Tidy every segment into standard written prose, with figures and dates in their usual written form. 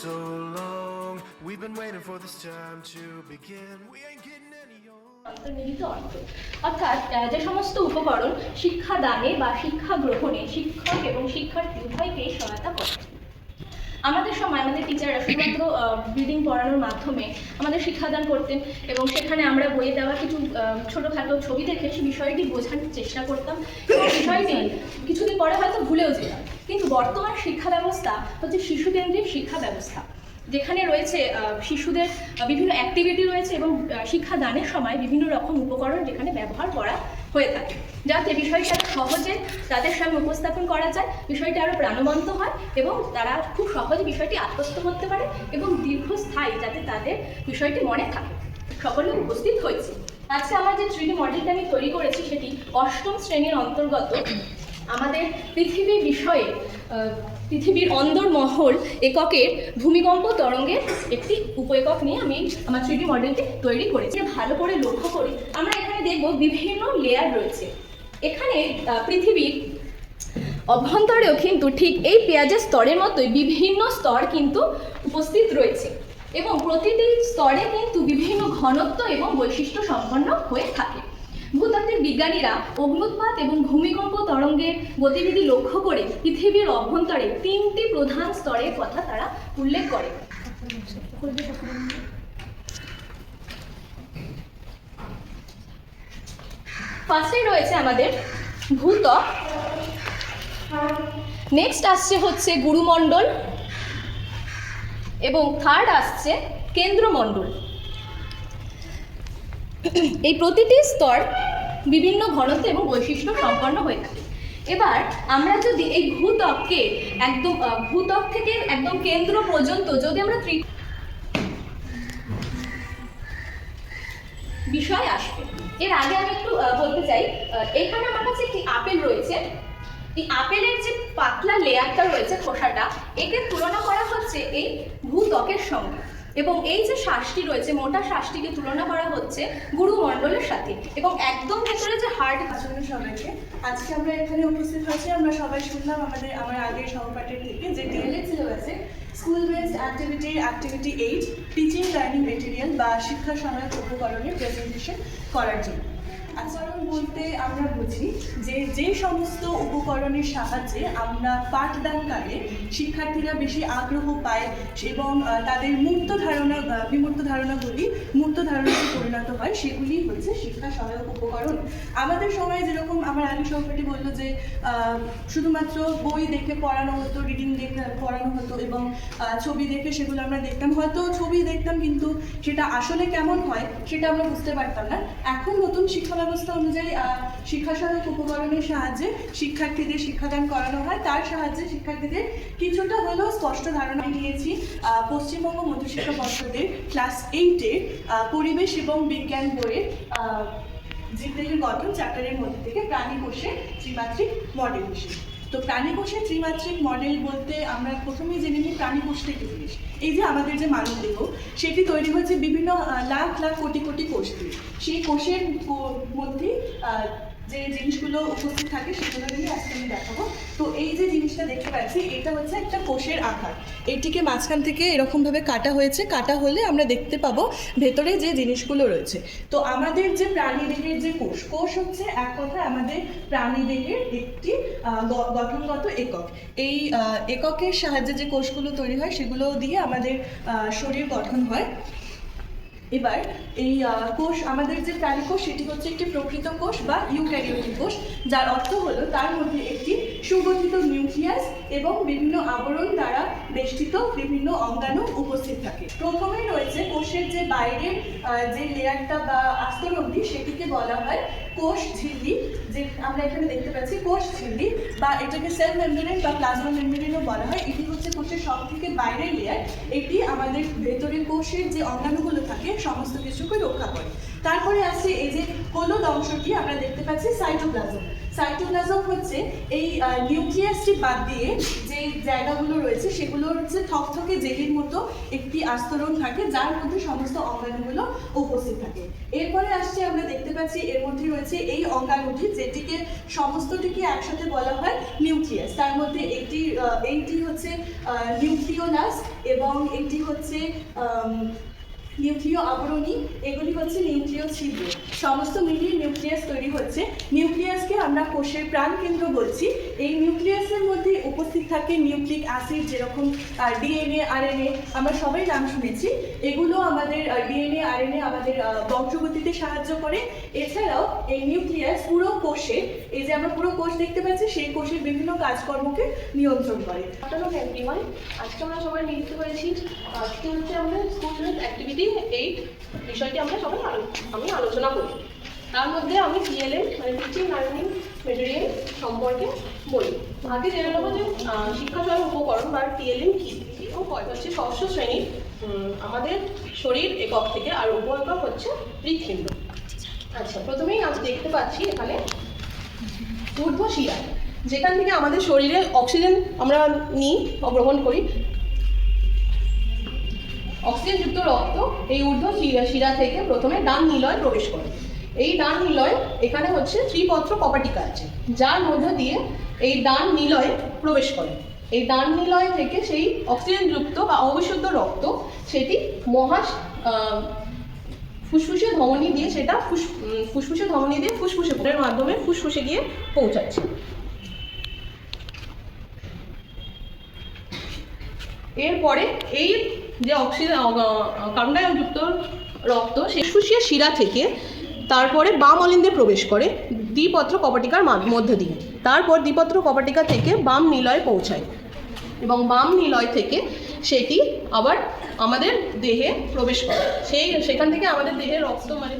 so long. We've been waiting for this time to begin. We ain't getting any younger. অন্তর্নিহিত অর্থ অর্থাৎ যে সমস্ত উপকরণ শিক্ষাদানে বা শিক্ষা গ্রহণে শিক্ষক এবং শিক্ষার্থী উভয়কেই সহায়তা করে। আমাদের সময় আমাদের টিচাররা শুধুমাত্র রিডিং পড়ানোর মাধ্যমে আমাদের শিক্ষাদান করতেন এবং সেখানে আমরা বইয়ে দেওয়া কিছু ছোটোখাটো ছবি দেখে সেই বিষয়টি বোঝার চেষ্টা করতাম এবং বিষয়টি কিছুদিন পরে হয়তো ভুলেও যেতাম। কিন্তু বর্তমান শিক্ষা ব্যবস্থা হচ্ছে শিশুকেন্দ্রিক শিক্ষা ব্যবস্থা, যেখানে রয়েছে শিশুদের বিভিন্ন অ্যাক্টিভিটি রয়েছে এবং শিক্ষাদানের সময় বিভিন্ন রকম উপকরণ যেখানে ব্যবহার করা হয়ে থাকে, যাতে বিষয়টা সহজে তাদের সামনে উপস্থাপন করা যায়, বিষয়টি আরও প্রাণবন্ত হয় এবং তারা খুব সহজে বিষয়টি আত্মস্থ করতে পারে এবং দীর্ঘস্থায়ী যাতে তাদের বিষয়টি মনে থাকে। সকলে উপস্থিত হয়েছে। আজকে আমার যে 3D মডেলটা আমি তৈরি করেছি সেটি 8ম শ্রেণীর অন্তর্গত আমাদের পৃথিবী বিষয়ে পৃথিবীর অন্দরমহল এককের ভূমিকম্প তরঙ্গের একটি উপ-একক নিয়ে আমি আমার 3D মডেলটি তৈরি করেছি। ভালো করে লক্ষ্য করি আমরা এখানে দেখব বিভিন্ন লেয়ার রয়েছে। এখানে পৃথিবীর অভ্যন্তরেও কিন্তু ঠিক এই পেঁয়াজের স্তরের মতোই বিভিন্ন স্তর কিন্তু উপস্থিত রয়েছে এবং প্রতিটি স্তরে কিন্তু বিভিন্ন ঘনত্ব এবং বৈশিষ্ট্য সম্পন্ন হয়ে থাকে। ভূতাত্ত্বিক বিজ্ঞানীরা অগ্ন্যুৎপাত এবং ভূমিকম্প তরঙ্গের গতিবিধি লক্ষ্য করে পৃথিবীর অভ্যন্তরে 3টি প্রধান স্তরের কথা তারা উল্লেখ করে। ফার্স্টে রয়েছে আমাদের ভূত্বক, নেক্সট আসছে হচ্ছে গুরুমণ্ডল এবং থার্ড আসছে কেন্দ্রমণ্ডল। এই প্রতিটি স্তর বিভিন্ন ঘনত্ব এবং বৈশিষ্ট্য সম্পন্ন হয়ে থাকে। এবার আমরা যদি এই ভূত্বককে একদম ভূত্বক থেকে একদম কেন্দ্র পর্যন্ত যদি আমরা বিষয় আসবে, এর আগে আমি একটু বলতে চাই, এখানে আমার কাছে একটি আপেল রয়েছে। এই আপেলের যে পাতলা লেয়ারটা রয়েছে খোসাটা, একে তুলনা করা হচ্ছে এই ভূত্বকের সঙ্গে এবং এই যে শ্বাসটি রয়েছে মোটা শ্বাসটিকে তুলনা করা হচ্ছে গুরুমণ্ডলের সাথে এবং একদম ভেতরে যে হার্ড। আসলে সবাইকে আজকে আমরা এখানে উপস্থিত হয়েছি, আমরা সবাই শুনলাম আমার আগের সহপাঠীর থেকে যে ডিএলএড সিলেবাসে school based activity 8 teaching learning material বা শিক্ষা সহায়ক উপকরণের প্রেজেন্টেশন করার জন্য। আচরণ বলতে আমরা বুঝি যে সমস্ত উপকরণের সাহায্যে আমরা পাঠদানকালে শিক্ষার্থীরা বেশি আগ্রহ পায় এবং তাদের বিমূর্ত ধারণাগুলি মূর্ত ধারণাতে পরিণত হয়, সেগুলি হচ্ছে শিক্ষা সহায়ক উপকরণ। আমাদের সময় যেরকম আমার আগে সহপাঠী বললো যে শুধুমাত্র বই দেখে পড়ানো হতো, রিডিং দেখে পড়ানো হতো এবং ছবি দেখে সেগুলো আমরা দেখতাম, হয়তো ছবি দেখতাম কিন্তু সেটা আসলে কেমন হয় সেটা আমরা বুঝতে পারতাম না। এখন নতুন শিক্ষা ব্যবস্থা অনুযায়ী শিক্ষা সহায়ক উপকরণের সাহায্যে শিক্ষার্থীদের শিক্ষাদান করানো হয়, তার সাহায্যে শিক্ষার্থীদের কিছুটা হলেও স্পষ্ট ধারণা নিয়েছি। পশ্চিমবঙ্গ মধ্যশিক্ষা পর্ষদের ক্লাস 8-এর পরিবেশ এবং বিজ্ঞান বইয়ের জীবদেহের গঠন চ্যাপ্টারের মধ্যে থেকে প্রাণী কোষের ত্রিমাত্রিক মডেল হিসেবে। তো প্রাণী কোষের ত্রিমাত্রিক মডেল বলতে আমরা প্রথমেই জেনে নিই প্রাণী কোষটা কি জিনিস। এই যে আমাদের যে মানব দেহ, সেটি তৈরি হয়েছে বিভিন্ন লাখ লাখ কোটি কোটি কোষ দিয়ে। সেই কোষের মধ্যে যে জিনিসগুলো উপস্থিত থাকে সেগুলো নিয়ে আজকে আমি দেখাবো। তো এই যে জিনিসটা দেখতে পাচ্ছি এটা হচ্ছে একটা কোষের আকার, এটিকে মাঝখান থেকে এরকমভাবে কাটা হয়েছে, কাটা হলে আমরা দেখতে পাবো ভেতরে যে জিনিসগুলো রয়েছে। তো আমাদের যে প্রাণীদেহের যে কোষ হচ্ছে এক কথায় আমাদের প্রাণীদেহের একটি গঠনগত একক। এই এককের সাহায্যে যে কোষগুলো তৈরি হয় সেগুলো দিয়ে আমাদের শরীর গঠন হয়। এবার এই কোষ, আমাদের যে প্রাণী কোষ সেটি হচ্ছে একটি প্রকৃত কোষ বা ইউক্যারিওটিক কোষ, যার অর্থ হলো তার মধ্যে একটি সুগঠিত নিউক্লিয়াস এবং বিভিন্ন আবরণ দ্বারা বেষ্টিত বিভিন্ন অঙ্গাণু উপস্থিত থাকে। প্রথমেই রয়েছে কোষের যে বাইরের যে লেয়ারটা বা আস্তরণটি, সেটিকে বলা হয় কোষ ঝিল্লি, যে আমরা এখানে দেখতে পাচ্ছি কোষ ঝিল্লি, বা এটাকে সেল মেমব্রেন বা প্লাজমা মেমব্রেনও বলা হয়। এটি হচ্ছে কোষের সব থেকে বাইরের লেয়ার, এটি আমাদের ভেতরের কোষের যে অঙ্গাণুগুলো থাকে সমস্ত কিছুকে রক্ষা করে। তারপরে আছে এই যে হলুদ অংশটি আমরা দেখতে পাচ্ছি সাইটোপ্লাজম। সাইটোপ্লাজম হচ্ছে এই নিউক্লিয়াসটি বাদ দিয়ে যে জায়গাগুলো রয়েছে সেগুলো হচ্ছে থকথকে জেলির মতো একটি আস্তরণ থাকে যার মধ্যে সমস্ত অঙ্গাণুগুলো উপস্থিত থাকে। এরপরে আসছে আমরা দেখতে পাচ্ছি এর মধ্যে রয়েছে এই অঙ্গাণুটি, যেটিকে সমস্তটিকে একসাথে বলা হয় নিউক্লিয়াস। তার মধ্যে এইটি হচ্ছে নিউক্লিওলাস এবং এটি হচ্ছে নিউক্লিয় আবরণী, এগুলি হচ্ছে নিউক্লিয় ছিদ্র। সমস্ত মিলিয়ে নিউক্লিয়াস তৈরি হচ্ছে। নিউক্লিয়াসকে আমরা কোষের প্রাণকেন্দ্র বলছি। এই নিউক্লিয়াসের মধ্যে উপস্থিত থাকে নিউক্লিক অ্যাসিড, যেরকম ডিএনএ, আরএনএ, আমরা সবাই নাম শুনেছি। এগুলো আমাদের ডিএনএ, আরএনএ আমাদের বংশগতিতে সাহায্য করে। এছাড়াও এই নিউক্লিয়াস পুরো কোষে, এই যে আমরা পুরো কোষ দেখতে পাচ্ছি, সেই কোষের বিভিন্ন কাজকর্মকে নিয়ন্ত্রণ করে। আফটারনুন এভরিওয়ান, আজকে আমরা সবাই মিলিত হয়েছি। আজকে হচ্ছে আমরা স্কুল হেলথ অ্যাক্টিভিটি 8 বিষয়টি আমরা সবাই আমি আলোচনা করি। তার মধ্যে আমি টিএলএম মানে টিচিং লার্নিং মেটেরিয়াল সম্পর্কে বলি। আগে জেনে নেবো যে শিক্ষা সহায়ক উপকরণ বা টিএলএম কী ও হচ্ছে ষষ্ঠ শ্রেণীর আমাদের শরীর একক থেকে, আর উপএকক হচ্ছে হৃৎপিণ্ড। আচ্ছা, প্রথমেই আজ দেখতে পাচ্ছি এখানে ঊর্ধ্ব শিরা, যেখান থেকে আমাদের শরীরে অক্সিজেন আমরা নিই বা গ্রহণ করি। অক্সিজেনযুক্ত রক্ত এই ঊর্ধ্ব শিরা থেকে প্রথমে ডান নিলয়ে প্রবেশ করে। এই ডান নিলয়ে এখানে হচ্ছে ত্রিপত্র কপাটিকা আছে, যার মধ্য দিয়ে এই ডান নিলয়ে প্রবেশ করে। এই ডান নিলয় থেকে সেই অক্সিজেনযুক্ত বা অবিশুদ্ধ রক্ত সেটি ফুসফুসে ধমনী দিয়ে সেটা ফুসফুসে ধমনী দিয়ে ফুসফুসের মাধ্যমে ফুসফুসে গিয়ে পৌঁছাচ্ছে। এরপরে এই যে অক্সিজেন কার্বন ডাইঅক্সাইডযুক্ত রক্ত ফুসফুসীয় শিরা থেকে তারপরে বাম অলিন্দে প্রবেশ করে দ্বিপত্র কপাটিকার মধ্য দিয়ে। তারপর দ্বিপত্র কপাটিকা থেকে বাম নিলয়ে পৌঁছায় এবং বাম নিলয় থেকে সেটি আবার আমাদের দেহে প্রবেশ করে। সেখান থেকে আমাদের দেহে রক্ত মানে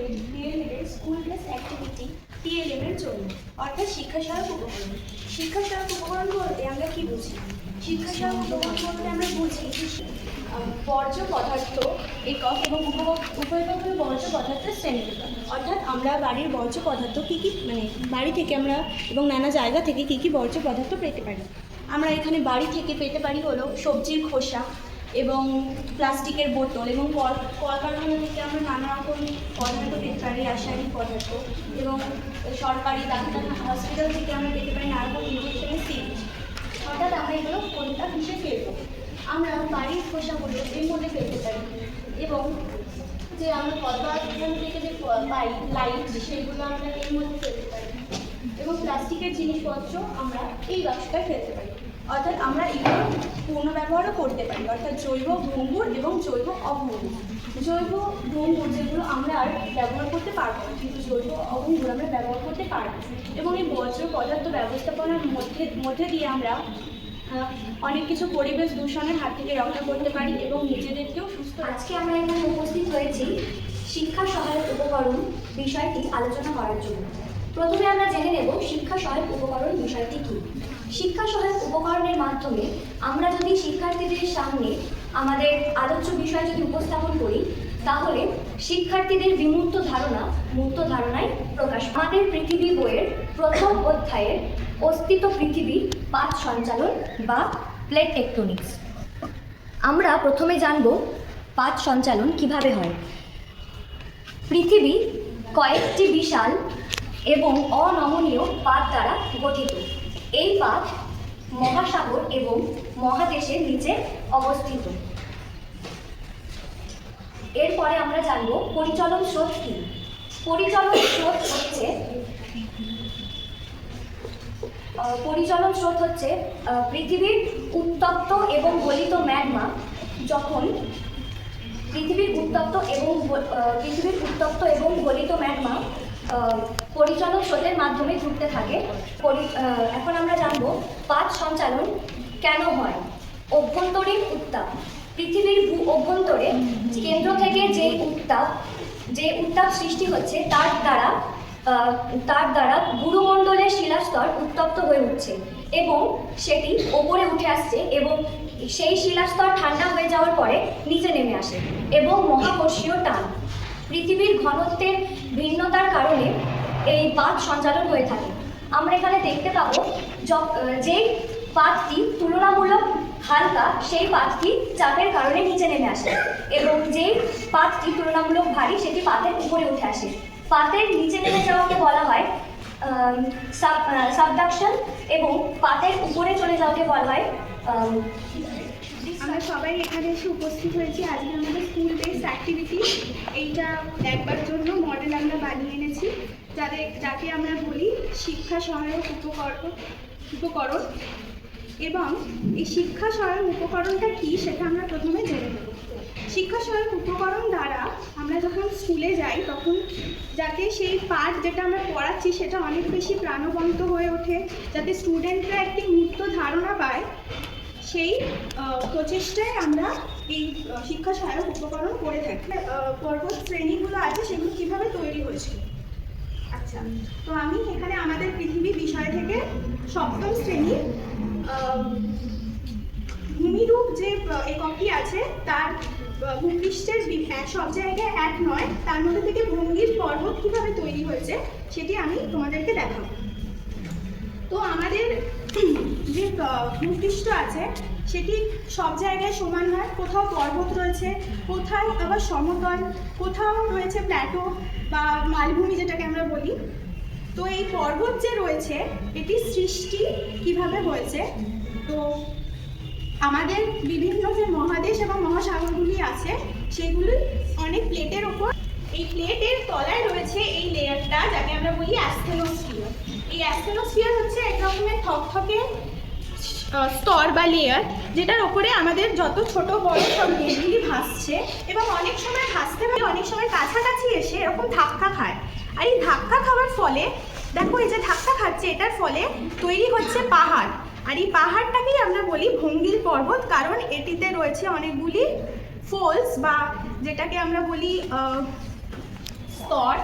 স্কুল প্লাস অ্যাক্টিভিটি টিএলএম এর জন্য, অর্থাৎ শিক্ষা সহায়ক উপকরণ। শিক্ষা সহায়ক উপকরণ বলতে আমরা কি বুঝি? শিক্ষা সহায়ক উপকরণ বলতে আমরা বুঝি বর্জ্য পদার্থ একক এবং উপএকক হলো বর্জ্য পদার্থের শ্রেণীবিভাগ। অর্থাৎ আমরা বাড়ির বর্জ্য পদার্থ কী কী, মানে বাড়ি থেকে আমরা এবং নানা জায়গা থেকে কী কী বর্জ্য পদার্থ পেতে পারি। আমরা এখানে বাড়ি থেকে পেতে পারি হলো সবজির খোসা এবং প্লাস্টিকের বোতল, এবং কলকারখানা থেকে আমরা নানা রকম পদার্থ পেতে পারি, রাসায়নিক পদার্থ, এবং সরকারি ডাক্তারখানা হসপিটাল থেকে আমরা পেতে পারি নানা রকম ইঞ্জেকশনের সিরিঞ্জ। অর্থাৎ আমরা এগুলো কোনটা কিসে ফেলবো, আমরা বাড়ির খোসাগুলো এর মধ্যে ফেলতে পারি, এবং যে আমরা কলকারখানা থেকে যে পাই লাইট, সেগুলো আমরা এর মধ্যে ফেলতে পারি, এবং প্লাস্টিকের জিনিসপত্র আমরা এই বাক্সটায় ফেলতে পারি। অর্থাৎ আমরা এগুলো পুনর্ব্যবহারও করতে পারি, অর্থাৎ জৈব ভঙ্গুর এবং জৈব অভঙ্গুর। জৈব ভঙ্গুর যেগুলো আমরা আর ব্যবহার করতে পারবো না, কিন্তু জৈব অভঙ্গুর আমরা ব্যবহার করতে পারবো। এবং এই বর্জ্য পদার্থ ব্যবস্থাপনার মধ্যে দিয়ে আমরা অনেক কিছু পরিবেশ দূষণের হাত থেকে রক্ষা করতে পারি এবং নিজেদেরকেও সুস্থ। আজকে আমরা এখানে উপস্থিত হয়েছি শিক্ষা সহায়ক উপকরণ বিষয়টি আলোচনা করার জন্য। প্রথমে আমরা জেনে নেব শিক্ষা সহায়ক উপকরণ বিষয়টি কী। শিক্ষা সহায়ক উপকরণের মাধ্যমে আমরা যদি শিক্ষার্থীদের সামনে আমাদের আলোচ্য বিষয় যদি উপস্থাপন করি, তাহলে শিক্ষার্থীদের বিমূর্ত ধারণা মূর্ত ধারণায় প্রকাশ। আমাদের পৃথিবী বইয়ের প্রথম অধ্যায়ের অস্তিত্ব পৃথিবী পাত সঞ্চালন বা প্লেট টেকটোনিক্স। আমরা প্রথমে জানব পাত সঞ্চালন কিভাবে হয়। পৃথিবী কয়েকটি বিশাল এবং অনমনীয় পাত দ্বারা গঠিত। এই পাত মহাসাগর এবং মহাদেশের নিচে অবস্থিত। এরপরে আমরা জানব পরিচলন স্রোত কি। পরিচলন স্রোত হচ্ছে পৃথিবীর উত্তপ্ত এবং গলিত ম্যাগমা যখন পৃথিবীর উত্তপ্ত এবং গলিত ম্যাগমা পরিচলন স্রোতের মাধ্যমে ঘুরতে থাকে। এখন আমরা জানব পাত সঞ্চালন কেন হয়। অভ্যন্তরীণ উত্তাপ। পৃথিবীর ভূ অভ্যন্তরে কেন্দ্র থেকে যে উত্তাপ সৃষ্টি হচ্ছে তার দ্বারা গুরুমণ্ডলের শিলাস্তর উত্তপ্ত হয়ে উঠছে এবং সেটি ওপরে উঠে আসছে, এবং সেই শিলাস্তর ঠান্ডা হয়ে যাওয়ার পরে নিচে নেমে আসে। এবং মহাকর্ষীয় টান। পৃথিবীর ঘনত্বের ভিন্নতার কারণে এই পাত সঞ্চালন হয়ে থাকে। আমরা এখানে দেখতে পাবো যেই পাতটি তুলনামূলক হালকা সেই পাতটি চাপের কারণে নিচে নেমে আসে এবং যেই পাতটি তুলনামূলক ভারী সেটি পাতের উপরে উঠে আসে। পাতের নিচে নেমে যাওয়াকে বলা হয় সাবডাকশন এবং পাতের উপরে চলে যাওয়াকে বলা হয় আমরা সবাই এখানে এসে উপস্থিত হয়েছি আজকে আমাদের স্কুল বেসড অ্যাক্টিভিটি। এইটা একবার জন্য মডেল আমরা বানিয়ে এনেছি যাকে আমরা বলি শিক্ষা সহায়ক উপকরণ। এবং এই শিক্ষা সহায়ক উপকরণটা কী সেটা আমরা প্রথমে জেনে নেব। শিক্ষা সহায়ক উপকরণ দ্বারা আমরা যখন স্কুলে যাই তখন যাতে সেই পাঠ যেটা আমরা পড়াচ্ছি সেটা অনেক বেশি প্রাণবন্ত হয়ে ওঠে, যাতে স্টুডেন্টরা একটি মুক্ত ধারণা পায়, সেই প্রচেষ্টায় আমরা এই শিক্ষা সহায়ক উপকরণ করে থাকি। পর্বত শ্রেণীগুলো আছে সেগুলো কীভাবে তৈরি হয়েছিল। আচ্ছা, তো আমি এখানে আমাদের পৃথিবী বিষয় থেকে সপ্তম শ্রেণীর ভূমিরূপ যে এককটি আছে তার ভূপৃষ্ঠের সব জায়গায় এক নয়, তার মধ্যে থেকে ভঙ্গির পর্বত কীভাবে তৈরি হয়েছে সেটি আমি তোমাদেরকে দেখাবো। তো আমাদের যে ভূপৃষ্ঠ আছে সেটি সব জায়গায় সমান নয়, কোথাও পর্বত রয়েছে, কোথাও আবার সমতল, কোথাও রয়েছে প্ল্যাটো বা মালভূমি যেটাকে আমরা বলি। তো এই পর্বত যে রয়েছে এটি সৃষ্টি কিভাবে হয়েছে, তো আমাদের বিভিন্ন যে মহাদেশ এবং মহাসাগরগুলি আছে সেগুলি অনেক প্লেটের ওপর, এই প্লেটের তলায় রয়েছে এই লেয়ারটা যাকে আমরা বলি অ্যাসথেনোস্ফিয়ার। এই অ্যাসথেনোস্ফিয়ার হচ্ছে এক রকমের থকথকে স্তর বা লেয়ার, যেটার ওপরে আমাদের যত ছোট বড় সব দেশগুলি ভাসছে এবং অনেক সময় ভাসতে ভাবে অনেক সময় কাছাকাছি এসে এরকম ধাক্কা খায়। আর এই ধাক্কা খাওয়ার ফলে দেখো এই যে ধাক্কা খাচ্ছে এটার ফলে তৈরি হচ্ছে পাহাড়। আর এই পাহাড়টাকেই আমরা বলি ভঙ্গির পর্বত, কারণ এটিতে রয়েছে অনেকগুলি ফোল্ডস বা যেটাকে আমরা বলি স্তর,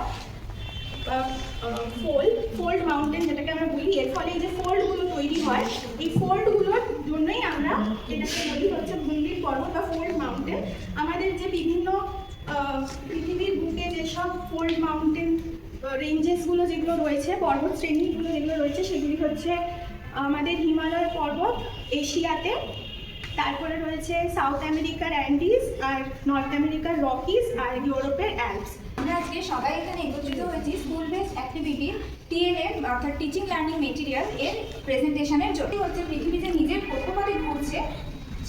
ফোল্ড মাউন্টেন যেটাকে আমরা বলি। এর ফলে এই যে ফোল্ডগুলো তৈরি হয়, এই ফোল্ডগুলোর জন্যই আমরা এটাকে বলি হচ্ছে ভঙ্গির পর্বত বা ফোল্ড মাউন্টেন। আমাদের যে বিভিন্ন পৃথিবীর বুকে যেসব ফোল্ড মাউন্টেন রেঞ্জেসগুলো যেগুলো রয়েছে, পর্বত শ্রেণীগুলো যেগুলো রয়েছে সেগুলি হচ্ছে আমাদের হিমালয় পর্বত এশিয়াতে, তারপরে রয়েছে সাউথ আমেরিকার অ্যান্ডিজ, আর নর্থ আমেরিকার রকিজ, আর ইউরোপের অ্যালপস। আমরা আজকে সবাই এখানে একত্রিত হয়েছি স্কুল বেসড অ্যাক্টিভিটি TLM অর্থাৎ টিচিং লার্নিং মেটেরিয়াল এর প্রেজেন্টেশনের জন্য। হচ্ছে পৃথিবীতে নিজের কক্ষপথে ঘুরছে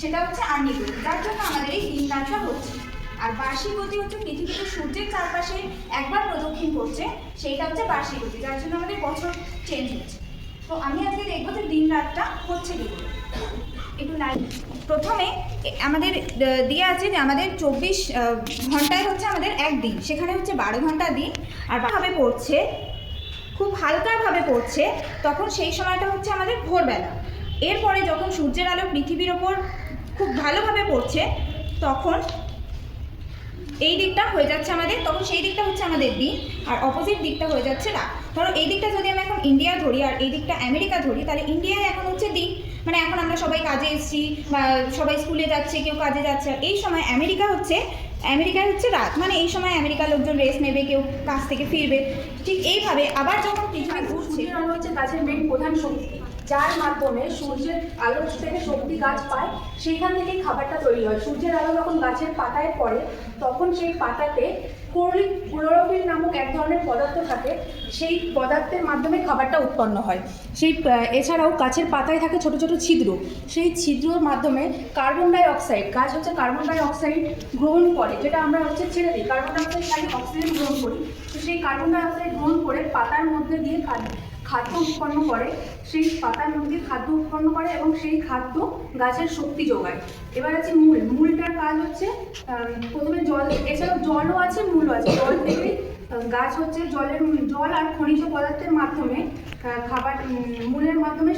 সেটা হচ্ছে আর্নিগতি, যার জন্য আমাদের এই দিন রাতটা হচ্ছে। আর বার্ষিক গতি হচ্ছে পৃথিবীতে সূর্যের চারপাশে একবার প্রদক্ষিণ করছে, সেইটা হচ্ছে বার্ষিক গতি, যার জন্য আমাদের বছর চেঞ্জ হচ্ছে। তো আমি আজকে দেখবো যে দিন রাতটা হচ্ছে কি একটু প্রথমে আমাদের দিয়ে আছে যে আমাদের 24 ঘন্টায় হচ্ছে আমাদের একদিন, সেখানে হচ্ছে 12 ঘন্টা দিন। আর ভাবে পড়ছে, খুব হালকাভাবে পড়ছে, তখন সেই সময়টা হচ্ছে আমাদের ভোরবেলা। এরপরে যখন সূর্যের আলো পৃথিবীর ওপর খুব ভালোভাবে পড়ছে তখন এই দিকটা হয়ে যাচ্ছে আমাদের, তখন সেই দিকটা হচ্ছে আমাদের দিন, আর অপোজিট দিকটা হয়ে যাচ্ছে রাত। ধরো এই দিকটা যদি আমি এখন ইন্ডিয়া ধরি আর এই দিকটা আমেরিকা ধরি, তাহলে ইন্ডিয়ায় এখন হচ্ছে দিন, মানে এখন আমরা সবাই কাজে এসেছি বা সবাই স্কুলে যাচ্ছে, কেউ কাজে যাচ্ছে। আর এই সময় আমেরিকায় হচ্ছে রাত, মানে এই সময় আমেরিকার লোকজন রেস্ট নেবে, কেউ কাজ থেকে ফিরবে। ঠিক এইভাবে আবার যখন পৃথিবী ঘুরছে, সূর্যের আলো হচ্ছে গাছের মেন প্রধান শক্তি, যার মাধ্যমে সূর্যের আলো থেকে শক্তি গাছ পায়, সেখান থেকেই খাবারটা তৈরি হয়। সূর্যের আলো যখন গাছের পাতায় পড়ে তখন সেই পাতাতে ক্লোরোফিল নামক এক ধরনের পদার্থ থাকে, সেই পদার্থের মাধ্যমে খাবারটা উৎপন্ন হয়। এছাড়াও গাছের পাতায় থাকে ছোট ছোট ছিদ্র, সেই ছিদ্রর মাধ্যমে কার্বন ডাই অক্সাইড, গাছ হচ্ছে কার্বন ডাই অক্সাইড গ্রহণ করে, যেটা আমরা হচ্ছে ছেড়ে দিই। কার্বন ডাই অক্সাইড খালি অক্সিজেন গ্রহণ করি, তো সেই কার্বন ডাই অক্সাইড গ্রহণ করে পাতার মধ্যে দিয়ে খাদ্য উৎপন্ন করে, সেই পাতার মধ্যে খাদ্য উৎপন্ন করে এবং সেই খাদ্য গাছের শক্তি যোগায়। এবার আছে মূলটার কাজ হচ্ছে প্রথমে জল, এছাড়াও জলও আছে মূলও আছে। জল থেকে গাছ হচ্ছে জল আর খনিজ পদার্থের মাধ্যমে খাবার মূলের মাধ্যমে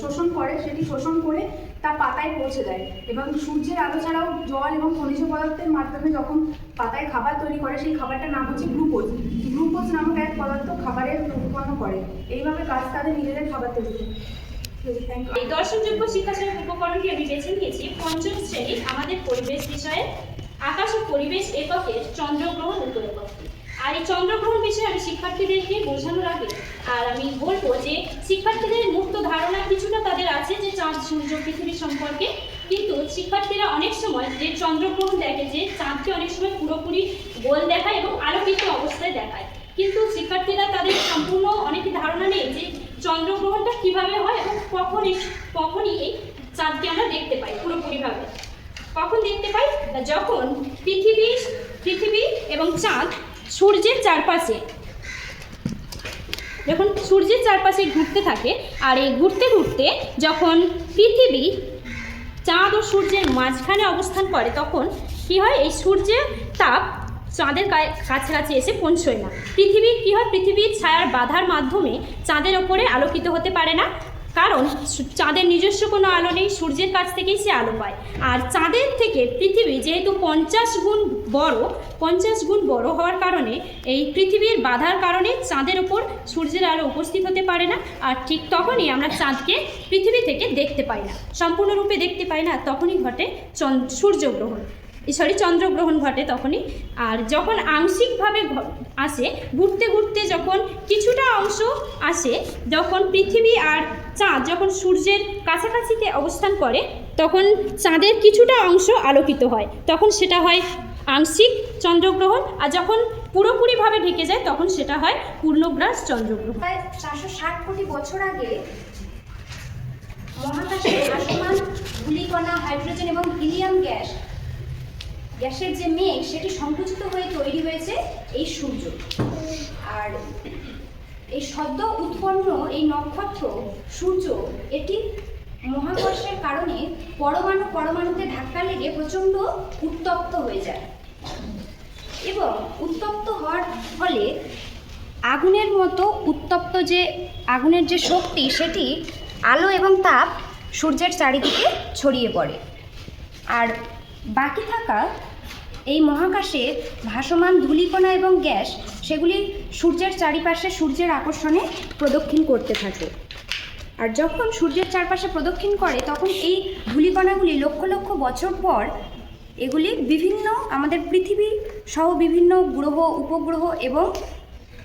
শোষণ করে, সেটি শোষণ করে তা পাতায় পৌঁছে দেয়। এবং সূর্যের আলো ছাড়াও জল এবং খনিজ পদার্থের মাধ্যমে যখন পাতায় খাবার তৈরি করে, সেই খাবারটার নাম হচ্ছে গ্লুকোজ নামক এক পদার্থ খাবারের উৎপন্ন করে। এইভাবে গাছ তাদের নিজেদের খাবার তৈরি করে। এই দর্শনযোগ্য শিক্ষা সহায়ক উপকরণটি আমি বেছে নিয়েছি পঞ্চম শ্রেণীর আমাদের পরিবেশ বিষয়ে আকাশ ও পরিবেশ এককের চন্দ্রগ্রহণ উপলব্ধি। আর এই চন্দ্রগ্রহণ বিষয়ে আমি শিক্ষার্থীদেরকে বোঝানোর আগে আর আমি বলবো যে শিক্ষার্থীদের মুক্ত ধারণা কিছুটা তাদের আছে যে চাঁদ সূর্য পৃথিবী সম্পর্কে, কিন্তু শিক্ষার্থীরা অনেক সময় যে চন্দ্রগ্রহণ দেখে, যে চাঁদকে অনেক সময় পুরোপুরি গোল দেখায় এবং আলোকিত অবস্থায় দেখায়, কিন্তু শিক্ষার্থীরা তাদের সম্পূর্ণ অনেকে ধারণা নেই যে চন্দ্রগ্রহণটা কিভাবে হয় এবং কখনই এই চাঁদকে আমরা দেখতে পাই পুরোপুরিভাবে। কখন দেখতে পাই? যখন পৃথিবী এবং চাঁদ সূর্যের চারপাশে ঘুরতে থাকে, আর এই ঘুরতে ঘুরতে যখন পৃথিবী চাঁদ ও সূর্যের মাঝখানে অবস্থান করে, তখন কি হয়, এই সূর্যের তাপ চাঁদের কাছাকাছি এসে পৌঁছয় না। পৃথিবীর ছায়ার বাধার মাধ্যমে চাঁদের ওপরে আলোকিত হতে পারে না, কারণ চাঁদের নিজস্ব কোনো আলো নেই, সূর্যের কাছ থেকেই সে আলো পায়। আর চাঁদের থেকে পৃথিবী যেহেতু 50 গুণ বড় হওয়ার কারণে এই পৃথিবীর বাধার কারণে চাঁদের ওপর সূর্যের আলো উপস্থিত হতে পারে না, আর ঠিক তখনই আমরা চাঁদকে পৃথিবী থেকে দেখতে পাই না, সম্পূর্ণরূপে দেখতে পাই না। তখনই ঘটে চন্দ্রগ্রহণ ঘটে তখনই। আর যখন আংশিকভাবে আসে, ঘুরতে ঘুরতে যখন কিছুটা অংশ আসে, যখন পৃথিবী আর চাঁদ যখন সূর্যের কাছাকাছিতে অবস্থান করে, তখন চাঁদের কিছুটা অংশ আলোকিত হয়, তখন সেটা হয় আংশিক চন্দ্রগ্রহণ। আর যখন পুরোপুরিভাবে ঢেকে যায়, তখন সেটা হয় পূর্ণগ্রাস চন্দ্রগ্রহণ। প্রায় 460 কোটি বছর আগে মহাকাশে ভাসমান ধূলিকণা, হাইড্রোজেন এবং হিলিয়াম গ্যাসের যে মেঘ, সেটি সংকুচিত হয়ে তৈরি হয়েছে এই সূর্য। আর এই সদ্য উৎপন্ন এই নক্ষত্র সূর্য, এটি মহাকর্ষের কারণে পরমাণুতে ধাক্কা লেগে প্রচণ্ড উত্তপ্ত হয়ে যায়, এবং উত্তপ্ত হওয়ার ফলে আগুনের মতো আগুনের যে শক্তি, সেটি আলো এবং তাপ সূর্যের চারিদিকে ছড়িয়ে পড়ে। আর বাকি থাকা এই মহাকাশে ভাসমান ধূলিকণা এবং গ্যাস, সেগুলি সূর্যের চারিপাশে সূর্যের আকর্ষণে প্রদক্ষিণ করতে থাকে। আর যখন সূর্যের চারপাশে প্রদক্ষিণ করে, তখন এই ধূলিকণাগুলি লক্ষ লক্ষ বছর পর এগুলি আমাদের পৃথিবী সহ বিভিন্ন গ্রহ, উপগ্রহ এবং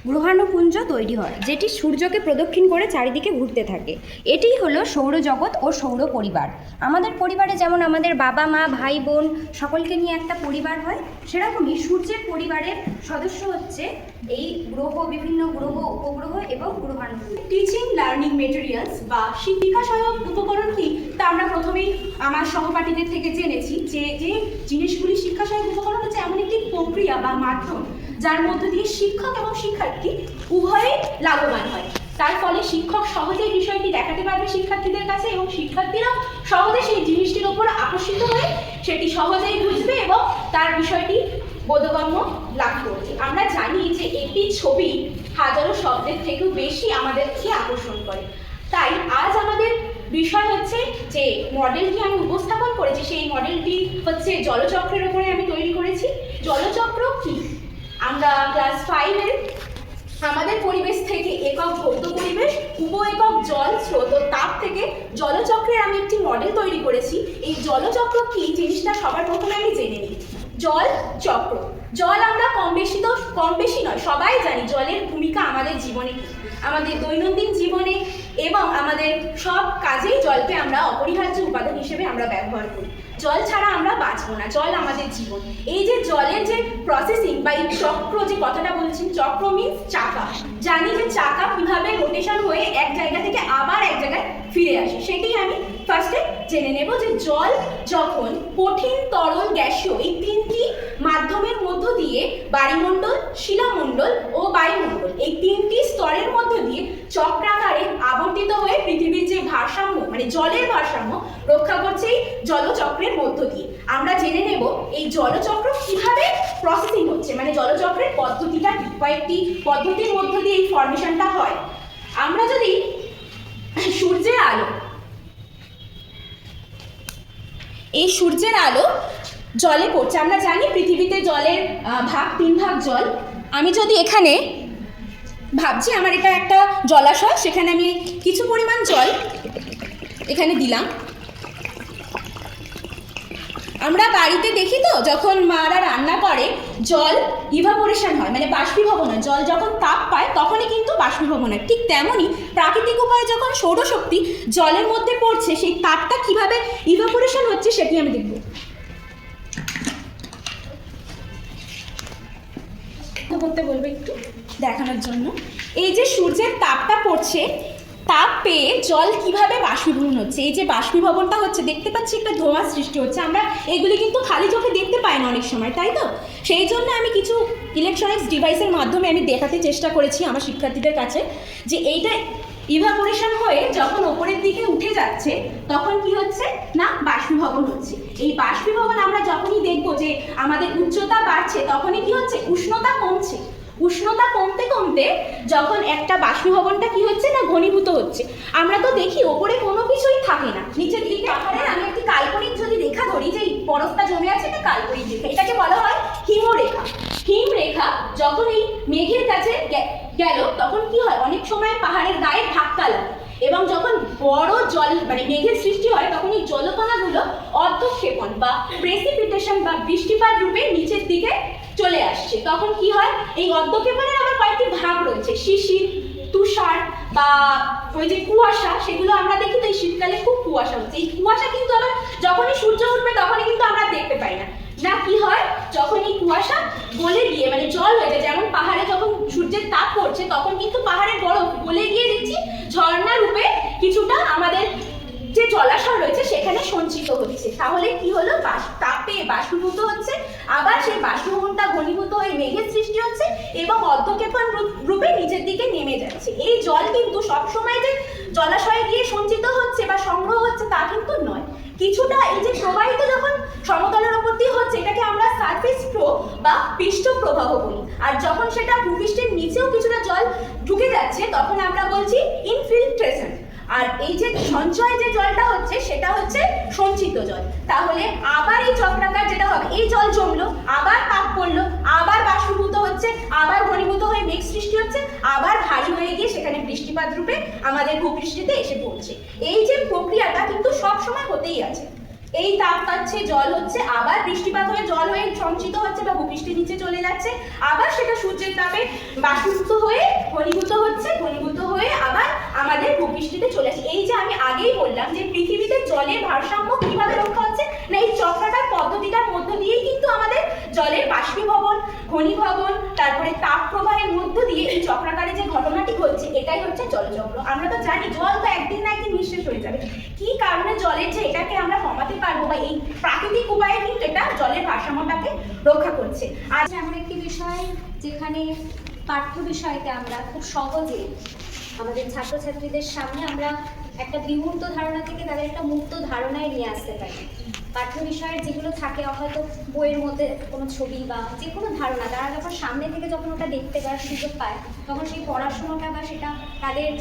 গ্রহাণুপুঞ্জ তৈরি হয়, যেটি সূর্যকে প্রদক্ষিণ করে চারিদিকে ঘুরতে থাকে। এটিই হলো সৌরজগৎ ও সৌর পরিবার। আমাদের পরিবারে যেমন আমাদের বাবা মা ভাই বোন সকলকে নিয়ে একটা পরিবার হয়, সেরকমই সূর্যের পরিবারের সদস্য হচ্ছে এই বিভিন্ন গ্রহ, উপগ্রহ এবং গ্রহাণুপুঞ্জ। টিচিং লার্নিং মেটেরিয়ালস বা শিক্ষা সহায়ক উপকরণ কি, তা আমরা প্রথমেই আমার সহপাঠীদের থেকে জেনেছি যে জিনিসগুলি শিক্ষা সহায়ক উপকরণ হচ্ছে এমন একটি প্রক্রিয়া বা মাধ্যম যার মধ্য দিয়ে শিক্ষক এবং শিক্ষার্থী উভয়ে লাভবান হয়। তার ফলে শিক্ষক সহজেই বিষয়টি দেখাতে পারবে শিক্ষার্থীদের কাছে, এবং শিক্ষার্থীরা সহজে সেই জিনিসটির উপর আকর্ষিত হয়ে সেটি সহজেই বুঝবে এবং তার বিষয়টি বোধগম্য লাভ করবে। আমরা জানি যে একটি ছবি হাজারো শব্দের থেকেও বেশি আমাদেরকে আকর্ষণ করে। তাই আজ আমাদের বিষয় হচ্ছে যে মডেলটি আমি উপস্থাপন করেছি, সেই মডেলটি হচ্ছে জলচক্রের উপরে আমি তৈরি করেছি। জলচক্র কি? আমরা ক্লাস 5-এর আমাদের পরিবেশ থেকে একক ভৌত পরিবেশ, উপ একক জল, স্রোত ও তাপ থেকে জলচক্রের আমি একটি মডেল তৈরি করেছি। এই জলচক্র কি জিনিসটা সবার প্রথমে আমি জেনে নিই। জল চক্র, জল আমরা কম বেশি নয় সবাই জানি জলের ভূমিকা আমাদের জীবনে, আমাদের দৈনন্দিন জীবনে এবং আমাদের সব কাজেই জলকে আমরা অপরিহার্য উপাদান হিসেবে আমরা ব্যবহার করি। জল ছাড়া আমরা বাঁচবো না, জল আমাদের জীবন। এই যে জলের যে প্রসেসিং বা এই চক্র যে কথাটা বলছি, চক্র মিন্স চাকা। জানি যে চাকা কিভাবে রোটেশন হয়ে এক জায়গা থেকে আবার এক জায়গায় ফিরে আসে, সেটাই আমি ফার্স্টে জেনে নেব যে জল যখন কঠিন, তরল, গ্যাসীয় এই তিনটি মাধ্যমের মধ্য দিয়ে বায়ুমণ্ডল, শিলামণ্ডল ও বায়ুমণ্ডল এই তিনটি স্তরের মধ্য দিয়ে চক্রাকারে আবর্তিত হয়ে পৃথিবীর যে ভারসাম্য মানে জলের ভারসাম্য রক্ষা করছে এই জলচক্রের মধ্য দিয়ে। আমরা জেনে নেব এই জলচক্র কিভাবে প্রসেসিং হচ্ছে, মানে জলচক্রের পদ্ধতিটা কি। কয়েকটি পদ্ধতির মধ্য দিয়ে এই ফর্মেশনটা হয়। আমরা যদি সূর্যের আলো, এই সূর্যের আলো জলে পড়ছে, আমরা জানি পৃথিবীতে জলের ভাগ 3 ভাগ জল। আমি যদি এখানে ভাবছি আমার এটা একটা জলাশয়, সেখানে আমি কিছু পরিমাণ জল এখানে দিলাম। আমরা বাড়িতে দেখি তো যখন মারা রান্না করে জল ইভাপোরেশন হয়, মানে বাষ্পীভবন হয়। জল যখন তাপ পায় তখনই কিন্তু বাষ্পীভবন হয়। ঠিক তেমনই প্রাকৃতিক উপায়ে যখন সৌরশক্তি জলের মধ্যে পড়ছে, সেই তাপটা কিভাবে ইভাপোরেশন হচ্ছে সেটি আমি দেখব। করতে বলবো একটু দেখানোর জন্য। এই যে সূর্যের তাপটা পড়ছে, তাপ পেয়ে জল কিভাবে বাষ্পীভবন হচ্ছে। এই যে বাষ্পীভবনটা হচ্ছে, দেখতে পাচ্ছি একটা ধোঁয়া সৃষ্টি হচ্ছে। আমরা এগুলি কিন্তু খালি চোখে দেখতে পাই না অনেক সময়, তাই তো? সেই জন্য আমি কিছু ইলেকট্রনিক্স ডিভাইসের মাধ্যমে আমি দেখাতে চেষ্টা করেছি আমার শিক্ষার্থীদের কাছে যে এইটা ইভাপোরেশন হয়ে যখন ওপরের দিকে উঠে যাচ্ছে তখন কি হচ্ছে না বাষ্পীভবন হচ্ছে। এই বাষ্পীভবন আমরা যখনই দেখবো যে আমাদের উচ্চতা বাড়ছে তখনই কি হচ্ছে উষ্ণতা কমছে। উষ্ণতা কমতে কমতে যখন একটা বাষ্পীভবনটা কি হচ্ছে না ঘনীভূত হচ্ছে। আমরা তো দেখি ওপরে কোনো কিছুই থাকে না, নিচের দিকে পাহাড়ে আমি একটি কাল্পনিক যদি রেখা ধরি যে এই বরফটা জমে আছে, এটা কাল্পনিক রেখা, এটাকে বলা হয় হিমরেখা। হিমরেখা যখন এই মেঘের কাছে গেল তখন কি হয়, অনেক সময় পাহাড়ের গায়ে ধাক্কা লাগে এবং যখন বড় জল মানে মেঘের সৃষ্টি হয় তখন এই জলকণাগুলো অর্ধক্ষেপণ বা প্রেসিপিটেশন বা বৃষ্টিপাত রূপে নিচের দিকে চলে আসছে। তখন কি হয়, এই অর্ধক্ষেপণের আবার কয়েকটি ভাগ রয়েছে, শিশির, তুষার বা ওই যে কুয়াশা, সেগুলো আমরা দেখি তো এই শীতকালে খুব কুয়াশা হচ্ছে। এই কুয়াশা কিন্তু আবার যখনই সূর্য উঠবে তখনই কিন্তু আমরা দেখতে পাই না। না কি হয়, যখন এই কুয়াশা গলে গিয়ে মানে জল হয়ে যায়, যেমন পাহাড়ে যখন সূর্যের তাপ পড়ছে তখন কিন্তু পাহাড়ের বরফ গলে গিয়ে দেখছি ঝর্ণা রূপে কিছুটা আমাদের যে জলাশয় রয়েছে সেখানে সঞ্চিত হচ্ছে। তাহলে কি হলো, তাপে বাষ্পীভূত হচ্ছে, আবার সেই বাষ্পীভবনটা ঘনীভূত হয়ে মেঘের সৃষ্টি হচ্ছে এবং অর্ধক্ষেপণ রূপে নিচের দিকে নেমে যাচ্ছে। এই জল কিন্তু সবসময় যে জলাশয়ে গিয়ে সঞ্চিত হচ্ছে বা সংগ্রহ হচ্ছে তা কিন্তু নয়। কিছুটা এই যে প্রবাহিত যখন সমতলের উপর দিয়ে হচ্ছে এটাকে আমরা সারফেস ফ্লো বা পৃষ্ঠ প্রবাহ বলি। আর যখন সেটা ভূপৃষ্ঠের নিচেও কিছুটা জল ঢুকে যাচ্ছে তখন আমরা বলছি ইনফিল্ট্রেশন। আর এই যে সঞ্চয় যে জলটা হচ্ছে সেটা হচ্ছে সঞ্চিত জল। তাহলে আবার এই চক্রাকার যেটা হবে, এই জল জমলো, আবার তাপ পড়লো, আবার বাষ্পীভূত হচ্ছে, আবার ঘনীভূত হয়ে মেঘ সৃষ্টি হচ্ছে, আবার ভারী হয়ে গিয়ে সেখানে বৃষ্টিপাত রূপে আমাদের ভূপৃষ্ঠেতে এসে পড়ছে। এই যে প্রক্রিয়াটা কিন্তু সব সময় হতেই আছে। এই তাপ পাচ্ছে, জল হচ্ছে, আবার বৃষ্টিপাত হয়ে জল হয়ে সঞ্চিত হচ্ছে বা ভূপৃষ্ঠের নিচে চলে যাচ্ছে, আবার সেটা সূর্যের তাপে বাষ্পীভূত হয়ে ঘনীভূত হচ্ছে, ঘনীভূত হয়ে আবার আমাদের ভূপৃষ্ঠেতে চলে আসছে। এই যে আমি আগেই বললাম যে পৃথিবীতে জলের ভারসাম্য কিভাবে রক্ষা হচ্ছে না, এই চক্রাকার পদ্ধতিটার মধ্য দিয়েই কিন্তু আমাদের জলের বাষ্পীভবন, ঘনীভবন, তারপরে তাপ প্রবাহের মধ্য দিয়ে এই চক্রাকারে যে ঘটনাটি ঘটছে এটাই হচ্ছে জলচক্র। আমরা তো জানি জল তো একদিন না একদিন নিঃশেষ হয়ে যাবে। কি কারণে জলের যে এটাকে আমরা কমাতে পারবো বা এই প্রাকৃতিক উপায়ে কিন্তু এটা জলের ভারসাম্যটাকে রক্ষা করছে। আজ এমন একটি বিষয় যেখানে পাঠ্য বিষয়তে আমরা খুব সহজে আমাদের ছাত্রছাত্রীদের সামনে আমরা একটা বিমূর্ত ধারণা থেকে তাদের একটা মুক্ত ধারণায় নিয়ে আসতে পারি। পাঠ্য বিষয়ের যেগুলো থাকে হয়তো বইয়ের মধ্যে কোনো ছবি বা যে কোনো ধারণা, তারা যখন সামনে থেকে যখন ওটা দেখতে পাওয়ার সুযোগ পায় তখন সেই পড়াশোনাটা বা সেটা তাদের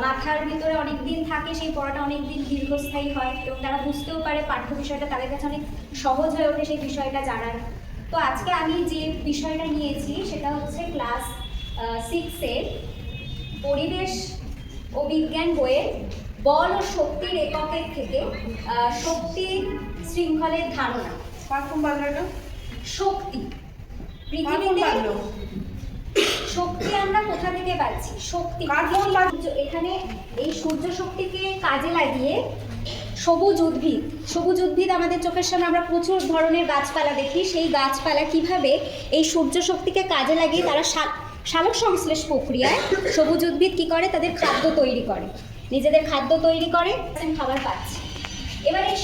মাথার ভিতরে অনেক দিন থাকে, সেই পড়াটা অনেক দিন দীর্ঘস্থায়ী হয় এবং তারা বুঝতেও পারে পাঠ্য বিষয়টা তাদের কাছে অনেক সহজ হয়ে ওঠে সেই বিষয়টা জানার। তো আজকে আমি যে বিষয়টা নিয়েছি সেটা হচ্ছে ক্লাস 6-এর পরিবেশ ও বিজ্ঞান বইয়ের বল ও শক্তির এককের থেকে শক্তি শৃঙ্খলের ধারণা। শক্তি পৃথিবীতে শক্তি আমরা কোথা থেকে পাচ্ছি? শক্তি এখানে এই সূর্য শক্তিকে কাজে লাগিয়ে সবুজ উদ্ভিদ আমাদের চোখের সামনে আমরা প্রচুর ধরনের গাছপালা দেখি। সেই গাছপালা কিভাবে এই সূর্য শক্তিকে কাজে লাগিয়ে তারা সালোক সংশ্লেষ প্রক্রিয়ায় সবুজ উদ্ভিদ কী করে, তাদের খাদ্য তৈরি করে, নিজেদের খাদ্য তৈরি করে, খাবার পাচ্ছে। এবার এই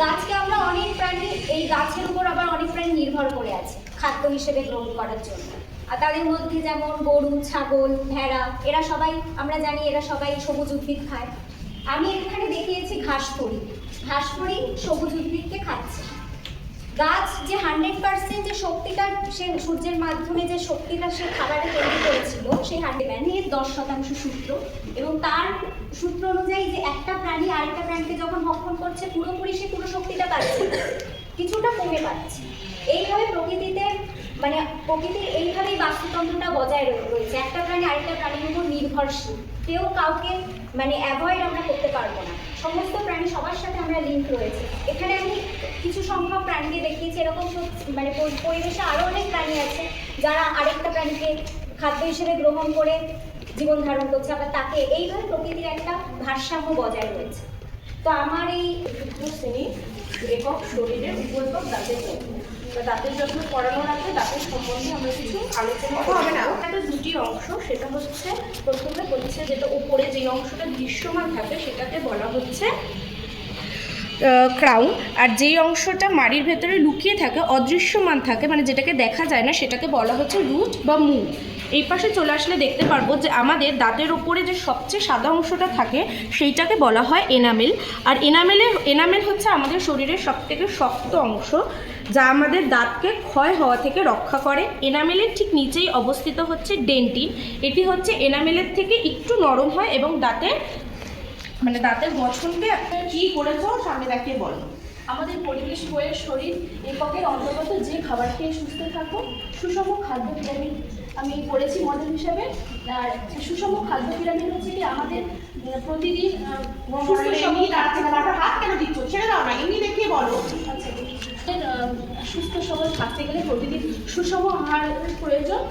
গাছকে আমরা অনেক প্রাণী, এই গাছের উপর আবার অনেক প্রাণী নির্ভর করে আছে খাদ্য হিসেবে গ্রহণ করার জন্য। আর তাদের মধ্যে যেমন গরু, ছাগল, ভেড়া, এরা সবাই আমরা জানি এরা সবাই সবুজ উদ্ভিদ খায়। আমি এখানে দেখিয়েছি ঘাসফড়িং সবুজ উদ্ভিদকে খাচ্ছে। গাছ যে 100% যে শক্তিটা সে সূর্যের মাধ্যমে যে শক্তিটা সে খাবারে তৈরি করেছিল সেই 10% সূত্র, এবং তার সূত্র অনুযায়ী যে একটা প্রাণী আরেকটা প্রাণীকে যখন ভক্ষণ করছে পুরোপুরি সে পুরো শক্তিটা পাচ্ছে, কিছুটা কমে পাচ্ছে। এইভাবে প্রকৃতিতে মানে প্রকৃতির এইভাবেই বাস্তুতন্ত্রটা বজায় রয়েছে। একটা প্রাণী আরেকটা প্রাণীর উপর নির্ভরশীল, কেউ কাউকে মানে অ্যাভয়েড আমরা করতে পারবো না। সমস্ত প্রাণী সবার সাথে আমরা লিঙ্ক রয়েছে। এখানে আমি কিছু সংখ্যক প্রাণীকে দেখিয়েছি, এরকম মানে পরিবেশে আরও অনেক প্রাণী আছে যারা আরেকটা প্রাণীকে খাদ্য হিসেবে গ্রহণ করে জীবন ধারণ করছে, আবার তাকে এইভাবে প্রকৃতির একটা ভারসাম্য বজায় রয়েছে। তো আমার এই শ্রেণী একক শরীরের উপেকক দাঁতের যত্ন। দাঁতের যত্ন করানোর আগে দাঁতের সম্বন্ধে আমরা কিছু আলোচনা হবে না। একটা দুটি অংশ, সেটা হচ্ছে প্রথমে হচ্ছে যেটা উপরে যে অংশটা দৃশ্যমান থাকে সেটাকে বলা হচ্ছে ক্রাউন, আর যেই অংশটা মাড়ির ভেতরে লুকিয়ে থাকে অদৃশ্যমান থাকে মানে যেটাকে দেখা যায় না সেটাকে বলা হচ্ছে রুট বা মূল। এই পাশে চলে আসলে দেখতে পারবো যে আমাদের দাঁতের ওপরে যে সবচেয়ে সাদা অংশটা থাকে সেইটাকে বলা হয় এনামেল। আর এনামেল হচ্ছে আমাদের শরীরের সবথেকে শক্ত অংশ যা আমাদের দাঁতকে ক্ষয় হওয়া থেকে রক্ষা করে। এনামেলের ঠিক নিচেই অবস্থিত হচ্ছে ডেন্টিন, এটি হচ্ছে এনামেলের থেকে একটু নরম হয় এবং দাঁতের গঠনকে কি করেছো সামনে দেখিয়ে বলো। আমাদের পরিবেশ বইয়ের শরীর এককের অন্তর্গত যে খাবার খেয়ে সুস্থ থাকো সুষম খাদ্য পিরামিড আমি পড়েছি মডেল হিসাবে। আর সুষম খাদ্য পিরামিড হচ্ছে কি আমাদের প্রতিদিন হাত কেন দিচ্ছ, ছেড়ে দাও না, এমনি দেখিয়ে বলো। আচ্ছা, সুস্থ সবল থাকতে গেলে প্রতিদিন সুষম আহারের প্রয়োজন।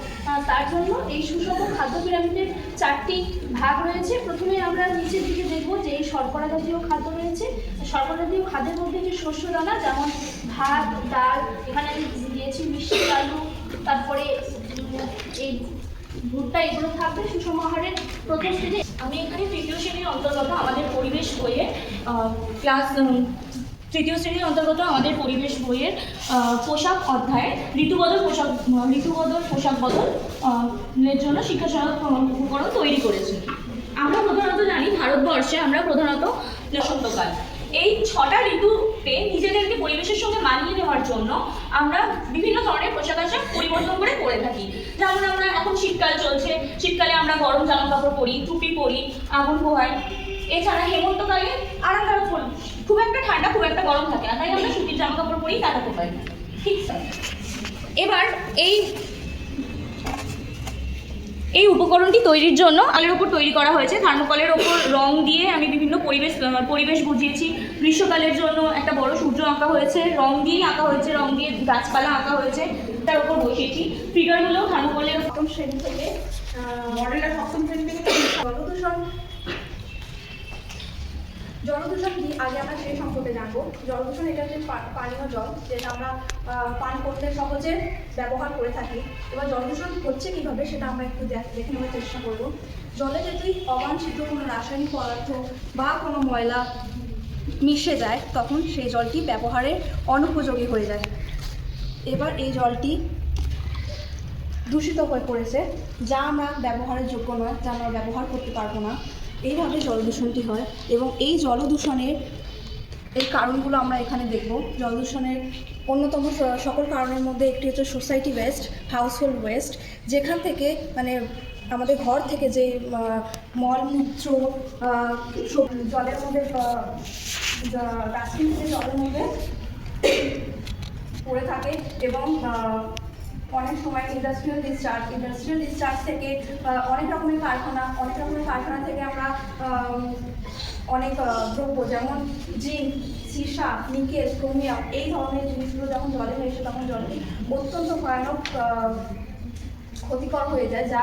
তার জন্য এই সুষম খাদ্য পিরামিডের 4টি ভাগ রয়েছে। প্রথমে আমরা নিচের দিকে দেখব যে এই শর্করা জাতীয় খাদ্য রয়েছে। শর্করা জাতীয় খাদ্যের মধ্যে যে শস্য দানা যেমন ভাত, ডাল, এখানে আমি দিয়েছি মিষ্টি আলু, তারপরে এই ভুট্টা, এগুলো থাকবে সুষম আহারের প্রথম স্টেজে। আমি এখানে তৃতীয় শ্রেণীর অন্তর্গত আমাদের পরিবেশ বইয়ে তৃতীয় শ্রেণীর অন্তর্গত আমাদের পরিবেশ বইয়ের পোশাক অধ্যায়ে ঋতুবদল পোশাক বদলের জন্য শিক্ষা সহায়ক উপকরণ তৈরি করেছি। আমরা প্রধানত জানি ভারতবর্ষে আমরা প্রধানত বসন্তকাল, এই 6টা ঋতুতে নিজেদেরকে পরিবেশের সঙ্গে মানিয়ে নেওয়ার জন্য আমরা বিভিন্ন ধরনের পোশাক আশাক পরিবর্তন করে থাকি। যেমন আমরা এখন শীতকাল চলছে, শীতকালে আমরা গরম জামা কাপড় পরি, টুপি পরি, আগুন পোহাই। এছাড়া হেমন্তকালে আরামদায়ক খুব একটা ঠান্ডা খুব একটা গরম থাকে না, তাই আমরা সুতির জামা কাপড় পরি, কাঁথা পোহাই। ঠিক স্যার। এবার এই উপকরণটি তৈরির জন্য আলের ওপর তৈরি করা হয়েছে। থার্মোকলের ওপর রং দিয়ে আমি বিভিন্ন পরিবেশ বুঝিয়েছি। গ্রীষ্মকালের জন্য একটা বড় সূর্য আঁকা হয়েছে, রং দিয়েই আঁকা হয়েছে, রং দিয়ে গাছপালা আঁকা হয়েছে, তার উপর বসিয়েছি। ফিগারগুলো থার্মোকলের সপ্তম শ্রেণী থেকে মডেলটা সপ্তম শ্রেণী থেকে জলদূষণ কি আগে আমরা সেই সম্পর্কে জানবো। জলদূষণ এটা হচ্ছে পানীয় জল যেটা আমরা পান করতে সহজে ব্যবহার করে থাকি। এবার জলদূষণ হচ্ছে কীভাবে সেটা আমরা একটু দেখে নেওয়ার চেষ্টা করবো। জলে যদি অবাঞ্ছিত কোনো রাসায়নিক পদার্থ বা কোনো ময়লা মিশে যায় তখন সেই জলটি ব্যবহারের অনুপযোগী হয়ে যায়। এবার এই জলটি দূষিত হয়ে পড়েছে, যা আমরা ব্যবহারের যোগ্য নয়, যা আমরা ব্যবহার করতে পারবো না। এইভাবে জলদূষণটি হয় এবং এই জলদূষণের এই কারণগুলো আমরা এখানে দেখব। জলদূষণের অন্যতম সকল কারণের মধ্যে একটি হচ্ছে সোসাইটি ওয়েস্ট, হাউসহোল্ড ওয়েস্ট, যেখান থেকে মানে আমাদের ঘর থেকে যে মলমূত্র জলের মধ্যে ডাস্টবিন থেকে জলের মধ্যে পড়ে থাকে এবং অনেক সময় ইন্ডাস্ট্রিয়াল ডিসচার্জ থেকে অনেক রকমের কারখানা থেকে আমরা অনেক দ্রব্য যেমন জিঙ্ক, সীসা, নিকেল, ক্রোমিয়াম এই ধরনের জিনিসগুলো যখন জলে মেশে তখন জলটি অত্যন্ত ভয়ানক ক্ষতিকর হয়ে যায়, যা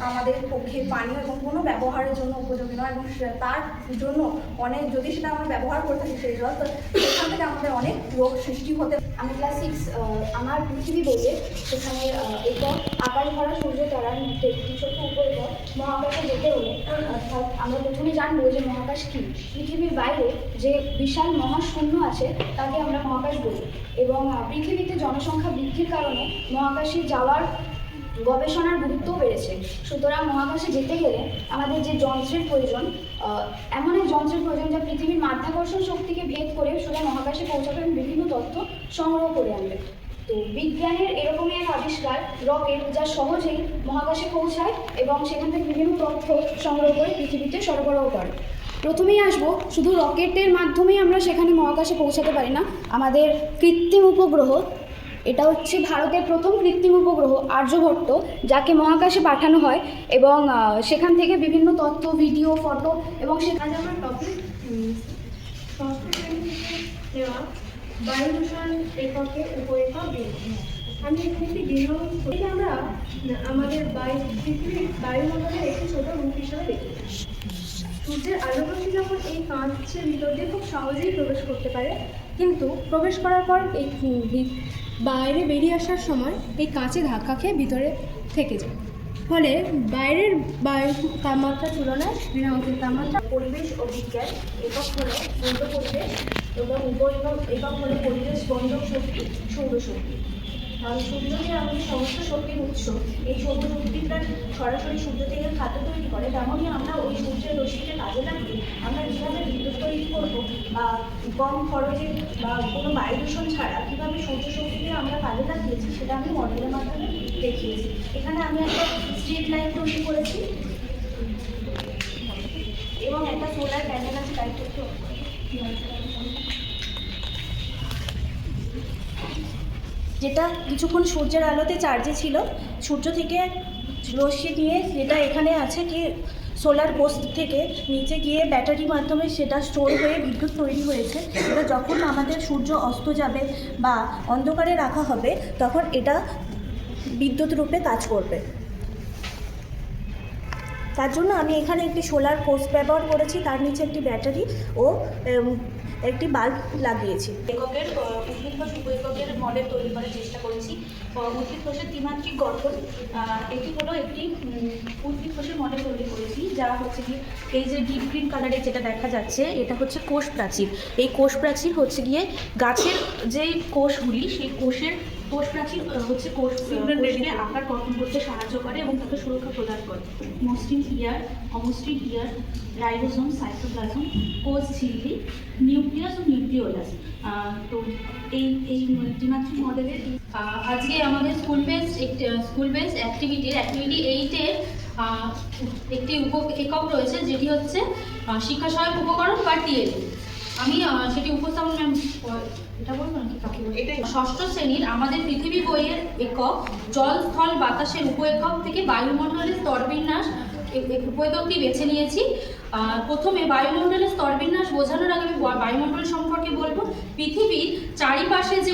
আমাদের পক্ষে পানীয় এবং কোনো ব্যবহারের জন্য উপযোগী নয় এবং তার জন্য অনেক যদি সেটা আমরা ব্যবহার করে থাকি সেই জল তো সেখান থেকে আমাদের অনেক রোগ সৃষ্টি হতে। আমি ক্লাস 6 আমার পৃথিবী বইয়ে সেখানে এরপর আকাশ ভরা সূর্য তারার মধ্যে কিছু উপরে মহাকাশে যেতে হলে অর্থাৎ আমরা প্রথমে জানবো যে মহাকাশ কী। পৃথিবীর বাইরে যে বিশাল মহাশূন্য আছে তাকে আমরা মহাকাশ বলি এবং পৃথিবীতে জনসংখ্যা বৃদ্ধির কারণে মহাকাশে যাওয়ার গবেষণার গুরুত্বও বেড়েছে। সুতরাং মহাকাশে যেতে গেলে আমাদের যে যন্ত্রের প্রয়োজন, এমন এক যন্ত্রের প্রয়োজন যা পৃথিবীর মাধ্যাকর্ষণ শক্তিকে ভেদ করে সোজা মহাকাশে পৌঁছাবে এবং বিভিন্ন তথ্য সংগ্রহ করে আনবে। তো বিজ্ঞানের এরকমই এক আবিষ্কার রকেট, যা সহজেই মহাকাশে পৌঁছায় এবং সেখান থেকে বিভিন্ন তথ্য সংগ্রহ করে পৃথিবীতে সরবরাহ করে। প্রথমেই আসবো, শুধু রকেটের মাধ্যমেই আমরা সেখানে মহাকাশে পৌঁছাতে পারি না। আমাদের কৃত্রিম উপগ্রহ এটা হচ্ছে ভারতের প্রথম কৃত্রিম উপগ্রহ আর্যভট্ট, যাকে মহাকাশে পাঠানো হয় এবং সেখান থেকে বিভিন্ন তথ্য, ভিডিও, ফটো এবং সেখানে আজ আমার টপিক ষষ্ঠ শ্রেণী থেকে নেওয়া বায়ু দূষণ এককে উপ-একক বিজ্ঞান। আমি এখানে একটি গ্রিনহাউস থেকে আমরা আমাদের পৃথিবীর বায়ুমণ্ডলের একটি ছোট রূপ হিসাবে দেখি। সূর্যের আলোরশ্মি যখন এই কাঁচের ভিতর দিয়ে খুব সহজেই প্রবেশ করতে পারে, কিন্তু প্রবেশ করার পর এই বাইরে বেরিয়ে আসার সময় এই কাঁচে ধাক্কা খেয়ে ভিতরে থেকে যায়, ফলে বাইরের বায়ুর তাপমাত্রার তুলনায় গ্রিনহাউসের তাপমাত্রা। পরিবেশ ও বিজ্ঞান একক হলো সৌর পরিবেশ এবং একক হলো পরিবেশ বন্ধক শক্তি, সৌরশক্তি। সূর্য যে আমাদের সমস্ত শক্তির উৎস, এই সৌরশক্তিটা সরাসরি সূর্য থেকে খাদ্য তৈরি করে, তেমনই আমরা ওই সূর্যের রশ্মিকে কাজে লাগিয়ে আমরা কীভাবে বিদ্যুৎ তৈরি করবো বা কম খরচে বা কোনো বায়ু দূষণ ছাড়া কীভাবে সূর্য শক্তিকে আমরা কাজে লাগিয়েছি সেটা আমি মডেলের মাধ্যমে দেখিয়েছি। এখানে আমি একটা স্ট্রিট লাইট তৈরি করেছি এবং একটা সোলার প্যানেল আছে, লাইট একটু যেটা কিছুক্ষণ সূর্যের আলোতে চার্জে ছিল। সূর্য থেকে রশ্মি নিয়ে যেটা এখানে আছে কি সোলার পোস্ট থেকে নিচে গিয়ে ব্যাটারির মাধ্যমে সেটা স্টোর হয়ে বিদ্যুৎ তৈরি হয়েছে। এটা যখন আমাদের সূর্য অস্ত যাবে বা অন্ধকারে রাখা হবে তখন এটা বিদ্যুৎ রূপে কাজ করবে। তার জন্য আমি এখানে একটি সোলার পোস্ট ব্যবহার করেছি, তার নিচে একটি ব্যাটারি ও একটি বাল্ব লাগিয়েছি। এককের উদ্ভিদ কোষ উপ-এককের মডেল তৈরি করার চেষ্টা করেছি। উদ্ভিদ কোষের ত্রিমাত্রিক গঠন, এটি হলো একটি উদ্ভিদ কোষের মডেল তৈরি করেছি, যা হচ্ছে কি এই যে ডিপ গ্রিন কালারে যেটা দেখা যাচ্ছে এটা হচ্ছে কোষ প্রাচীর। এই কোষ প্রাচীর হচ্ছে গিয়ে গাছের যে কোষগুলি, সেই কোষ প্রাচীর হচ্ছে কোষকে আকার গঠন করতে সাহায্য করে এবং তাকে সুরক্ষা প্রদান করে। মসৃণ ইয়ার, অমসৃণ ইয়ার, রাইবোসোম, সাইটোপ্লাজম, কোষ ঝিল্লি, নিউক্লিয়াস ও নিউক্লিওলাস। তো এই ত্রিমাত্রিক মডেলের আজকে আমাদের স্কুল বেস অ্যাক্টিভিটি 8-এর একটি একক রয়েছে, যেটি হচ্ছে শিক্ষা সহায়ক উপকরণ বা টিএলএ। আমি সেটি উপস্থাপন এটা বলবো নাকি কাকে বলবো? ষষ্ঠ শ্রেণীর আমাদের পৃথিবী বইয়ের একক জল, স্থল, বাতাসের উপ-একক থেকে বায়ুমণ্ডলের স্তরবিন্যাস উপ-এককটি বেছে নিয়েছি। প্রথমে বায়ুমণ্ডলের স্তরবিন্যাস বোঝানোর আগে আমি বায়ুমণ্ডল সম্পর্কে বলবো। পৃথিবীর চারিপাশে যে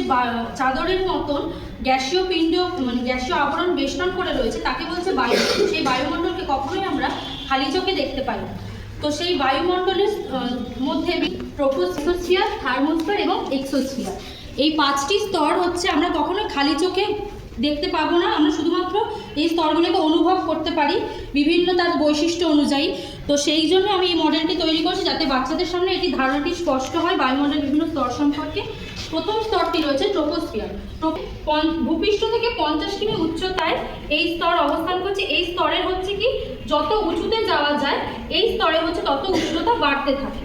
চাদরের মতন গ্যাসীয় পিণ্ড মানে গ্যাসীয় আবরণ বেষ্টন করে রয়েছে তাকে বলছে বায়ুমণ্ডল। সেই বায়ুমণ্ডলকে কখনোই আমরা খালি চোখে দেখতে পাই না। তো সেই বায়ুমণ্ডলের মধ্যে ট্রপোস্ফিয়ার, থার্মোস্ফিয়ার এবং এক্সোস্ফিয়ার, এই 5টি স্তর হচ্ছে আমরা কখনোই খালি চোখে দেখতে পাবো না। আমরা শুধুমাত্র এই স্তরগুলোকে অনুভব করতে পারি বিভিন্ন তার বৈশিষ্ট্য অনুযায়ী। তো সেই জন্য আমি এই মডেলটি তৈরি করছি, যাতে বাচ্চাদের সামনে এটি ধারণাটি স্পষ্ট হয় বায়ুমণ্ডলের বিভিন্ন স্তর সম্পর্কে। প্রথম স্তরটি রয়েছে ট্রপোস্ফিয়ার। ভূপৃষ্ঠ থেকে 50 কিমি উচ্চতায় এই স্তর অবস্থান করছে। এই স্তরের হচ্ছে কি যত উঁচুতে যাওয়া যায় এই স্তরে হচ্ছে তত উষ্ণতা বাড়তে থাকে।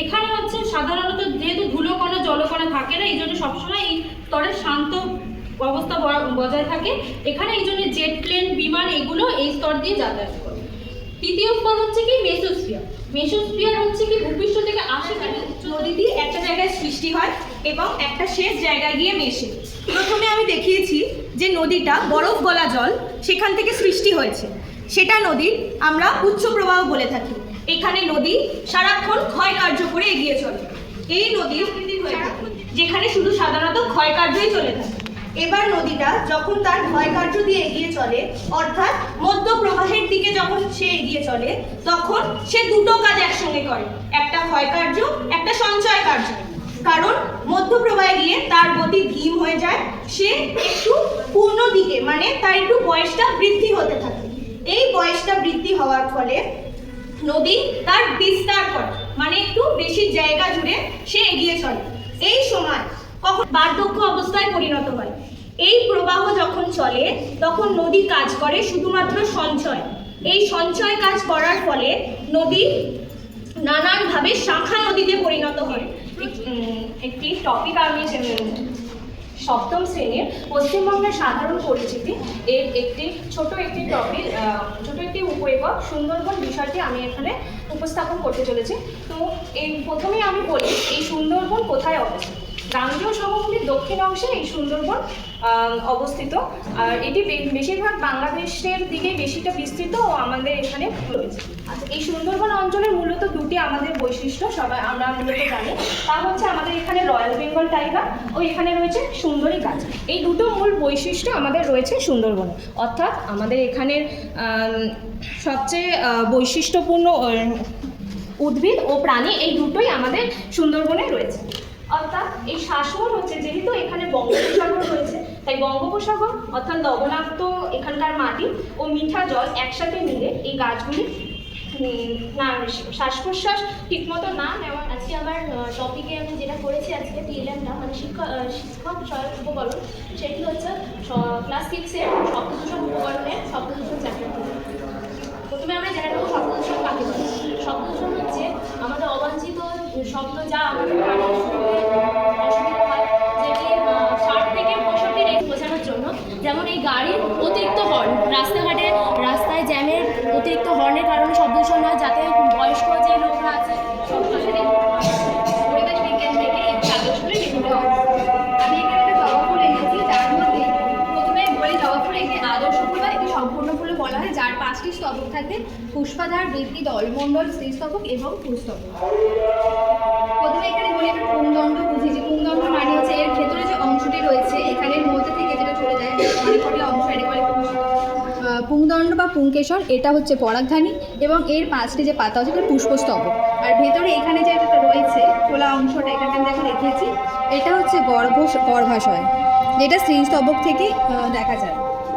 এখানে হচ্ছে সাধারণত যেহেতু ধুলোকণা জলকণা থাকে না, এই জন্য সবসময় এই স্তরের শান্ত অবস্থা বজায় থাকে। এখানে এই জন্য জেট প্লেন, বিমান এগুলো এই স্তর দিয়ে যাতায়াত করে। তৃতীয় স্তর হচ্ছে কি মেসোস্ফিয়ার। মেসোস্ফিয়ার হচ্ছে কি ভূপৃষ্ঠ থেকে 80 কিমি নদীটি একটা জায়গায় সৃষ্টি হয় এবং একটা শেষ জায়গায় গিয়ে মেশে। প্রথমে আমি দেখিয়েছি যে নদীটা বরফ গলা জল সেখান থেকে সৃষ্টি হয়েছে, সেটা নদীর আমরা উচ্চ প্রবাহ বলে থাকি। এখানে নদী সারাক্ষণ ক্ষয় কার্য করে এগিয়ে চলে। এই নদী যেখানে শুধু সাধারণত ক্ষয় কার্যই চলে থাকে। এবার নদীটা যখন তার ক্ষয় কার্য দিয়ে এগিয়ে চলে, অর্থাৎ মধ্য প্রবাহের দিকে যখন সে এগিয়ে চলে, তখন সে দুটো কাজ একসঙ্গে করে, একটা ক্ষয় কার্য, একটা সঞ্চয় কার্য। কারণ মধ্য প্রবাহে গিয়ে তার গতি ধীম হয়ে যায়, সে একটু পূর্ণ দিকে মানে তার একটু বয়সটা বৃদ্ধি হতে থাকে। এই বয়সটা বৃদ্ধি হওয়ার ফলে নদী তার বিস্তার করে, মানে একটু বেশি জায়গা জুড়ে সে এগিয়ে চলে। এই সময় কখন বার্ধক্য অবস্থায় পরিণত হয়। এই প্রবাহ যখন চলে তখন নদী কাজ করে শুধুমাত্র সঞ্চয়। এই সঞ্চয় কাজ করার ফলে নদী নানানভাবে শাখা নদীতে পরিণত হয়। একটি টপিক আমি সপ্তম শ্রেণীর পশ্চিমবঙ্গের সাধারণ পরিচিতি এর ছোট একটি টপিক, ছোট একটি উপ-একক সুন্দরবন বিষয়টি আমি এখানে উপস্থাপন করতে চলেছি। তো এই প্রথমেই আমি বলি এই সুন্দরবন কোথায় অবস্থিত। গাঙ্গেয় সমভূমির দক্ষিণ অংশে এই সুন্দরবন অবস্থিত। আর এটি বেশিরভাগ বাংলাদেশের দিকে বেশিটা বিস্তৃত ও আমাদের এখানে রয়েছে। আচ্ছা, এই সুন্দরবন অঞ্চলের মূলত দুটি আমাদের বৈশিষ্ট্য আমরা মূলত জানি। তা হচ্ছে আমাদের এখানে রয়্যাল বেঙ্গল টাইগার ও এখানে রয়েছে সুন্দরী গাছ। এই দুটো মূল বৈশিষ্ট্য আমাদের রয়েছে সুন্দরবনে। অর্থাৎ আমাদের এখানের সবচেয়ে বৈশিষ্ট্যপূর্ণ উদ্ভিদ ও প্রাণী এই দুটোই আমাদের সুন্দরবনে রয়েছে। অর্থাৎ এই শ্বাসমূল হচ্ছে, যেহেতু এখানে বঙ্গোপসাগর রয়েছে, তাই বঙ্গোপসাগর অর্থাৎ লবণাক্ত এখানকার মাটি ও মিঠা জল একসাথে মিলে এই গাছগুলি না শ্বাস প্রশ্বাস ঠিকমতো না নেওয়া। আজকে আমার টপিকে আমি যেটা করেছি আজকে টিএলএমটা মানে শিক্ষক সহায়ক উপকরণ, সেটি হচ্ছে ক্লাস 6-এর শব্দদূষণ উপকরণের শব্দদূষণ চ্যাপ্টার। প্রথমে আমরা জেনে নেব শব্দদূষণ কাকে বলে। শব্দদূষণ হচ্ছে আমাদের অবাঞ্ছিত শব্দ যা আমাদের অসুবিধা হয়, যেটি 60 থেকে 65 রেঞ্জ বোঝানোর জন্য। যেমন এই গাড়ির অতিরিক্ত হর্ন, রাস্তায় জ্যামের অতিরিক্ত হর্নের কারণে শব্দদূষণ হয়, যাতে বয়স্ক যে লোকরা আছে পরিবেশ বিজ্ঞান থেকে এই আদর্শগুলি বিভিন্ন। আমি এখানে একটা জবা ফুল এনেছি, যার মধ্যে প্রথমে বলি জবা ফুল একটি আদর্শ ফুল বা একটি সম্পূর্ণ ফুলে বলা হয়, যার 5টি স্তবক থাকে: পুষ্পাধার, বৃত্তি, দলমণ্ডল, স্ত্রীস্তবক এবং পুস্তবক। প্রথমে এখানে বলি আমরা পুংদণ্ড বুঝেছি। পুংদণ্ড মানে হচ্ছে এর ভেতরে যে অংশটি রয়েছে, এখানের মধ্যে থেকে যেটা চলে যায় অনেক কটি অংশ, এটা বলে পুংদণ্ড বা পুংকেশর। এটা হচ্ছে পরাগধানী এবং এর 5টি যে পাতা হচ্ছে এটা পুষ্পস্তবক। আর ভেতরে এখানে যে একটা রয়েছে খোলা অংশটা, এখানে আমি দেখো রেখেছি, এটা হচ্ছে গর্ভাশয়, যেটা স্ত্রীস্তবক থেকে দেখা যায়।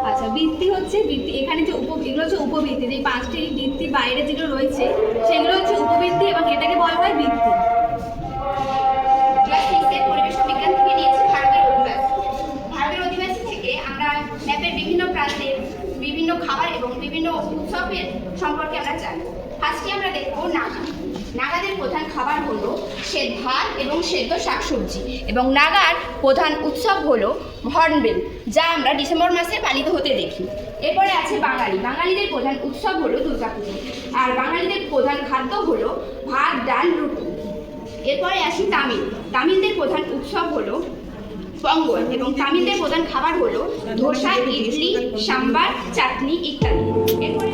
আচ্ছা, বৃত্তি হচ্ছে এখানে যে এগুলো হচ্ছে উপবৃত্তি। যে 5টি বৃত্তির বাইরে যেগুলো রয়েছে সেগুলো হচ্ছে উপবৃত্তি এবং এটাকে বলা হয় বৃত্তি। ক্লাস 6-এর পরিবেশ বিজ্ঞান থেকে নিয়েছি ভারতের অধিবাসী থেকে আমরা ম্যাপের বিভিন্ন প্রান্তের বিভিন্ন খাবার এবং বিভিন্ন উৎসবের সম্পর্কে আমরা জানি। ফার্স্টে আমরা দেখবো নাগাদের প্রধান খাবার হলো ভাত এবং সেদ্ধ শাকসবজি, এবং নাগার প্রধান উৎসব হলো হর্নবিল, যা আমরা ডিসেম্বর মাসে পালিত হতে দেখি। এরপরে আছে বাঙালিদের প্রধান উৎসব হলো দুর্গাপুজো, আর বাঙালিদের প্রধান খাদ্য হলো ভাত, ডাল, রুটি। এরপরে আসি তামিলদের প্রধান উৎসব হলো পঙ্গল, এবং তামিলদের প্রধান খাবার হলো ধোসা, ইডলি, সাম্বার, চাটনি ইত্যাদি। এরপরে